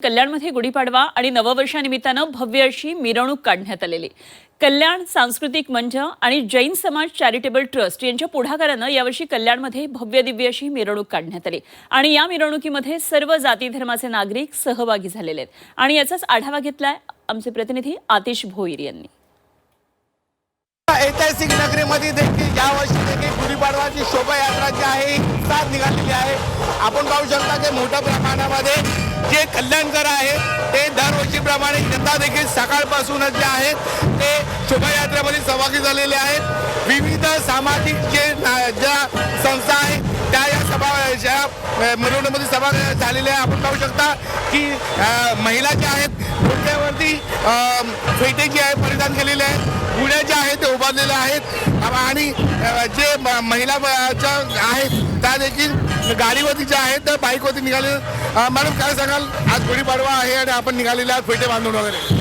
कल्याणमध्ये गुढीपाडवा आणि नववर्षानिमित्तानं भव्य अशी मिरवणूक काढण्यात आलेली. कल्याण सांस्कृतिक मंच आणि जैन समाज चॅरिटेबल ट्रस्ट यांच्या पुढाकारानं यावर्षी कल्याणमध्ये भव्य दिव्य अशी मिरवणूक काढण्यात आली आणि या मिरवणुकीमध्ये सर्व जाती धर्माचे नागरिक सहभागी झालेले आहेत आणि याचाच आढावा घेतलाय आमचे प्रतिनिधी आतिश भोईर यांनी. ऐतिहासिक नगरीमध्ये देखील यावर्षी देखील गुढीपाडवाची शोभायात्रा जी आहे उत्साहात निघालेली आहे. आपण पाहू शकता की मोठ्या प्रमाणामध्ये जे कल्याणकर आहेत ते दरवर्षीप्रमाणे यंदा देखील सकाळपासूनच जे आहेत ते शोभायात्रेमध्ये सहभागी झालेले आहेत. विविध सामाजिक ज्या संस्था आहेत त्या या मिरवणुकीमध्ये सहभागी झालेल्या आहे. आपण पाहू शकता की महिला ज्या आहेत डोक्यावरती फेटे जे आहे परिधान केलेले आहेत, गुढ्या ज्या आहेत ते उभारलेल्या आहेत आणि जे महिला आहेत त्या देखील गाडीवरती ज्या आहेत त्या बाईकवरती निघाले. मॅडम काय सांगाल, आज गुढीपाडवा आहे आणि आपण निघालेले आहात फेटे बांधून वगैरे.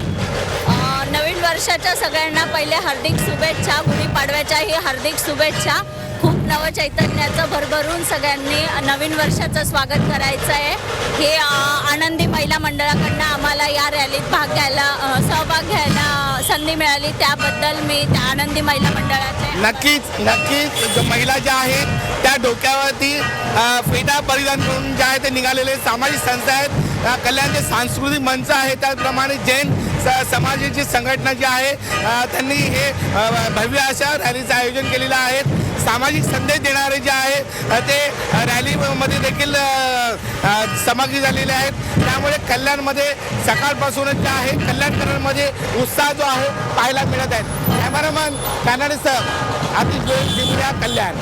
नवीन वर्षाच्या सगळ्यांना पहिले हार्दिक शुभेच्छा. गुढीपाडव्याच्याही हार्दिक शुभेच्छा. खूप नवचैतन्याचं भरभरून सगळ्यांनी नवीन वर्षाचं स्वागत करायचं आहे. हे आनंदी महिला मंडळाकडनं आम्हाला या रॅलीत सहभाग घ्यायला संधी मिळाली, त्याबद्दल मी त्या आनंदी महिला मंडळाचे नक्कीच महिला ज्या आहेत त्या डोक्यावरती फेटा परिधान करून ज्या आहेत ते निघालेले सामाजिक संस्था आहेत. कल्याणचे सांस्कृतिक मंच आहे, त्याचप्रमाणे जैन समाजाची संघटना जी आहे त्यांनी हे भव्य अशा रॅलीचं आयोजन केलेलं आहे. सामाजिक संदेश देणारे जे आहे ते रॅलीमध्ये देखील सहभागी झालेले आहेत. त्यामुळे कल्याणमध्ये सकाळपासूनच जे आहे कल्याणकरांमध्ये उत्साह जो आहे पाहायला मिळत आहे. कॅमेरामन कॅनडसह आतिश भोईर, कल्याण.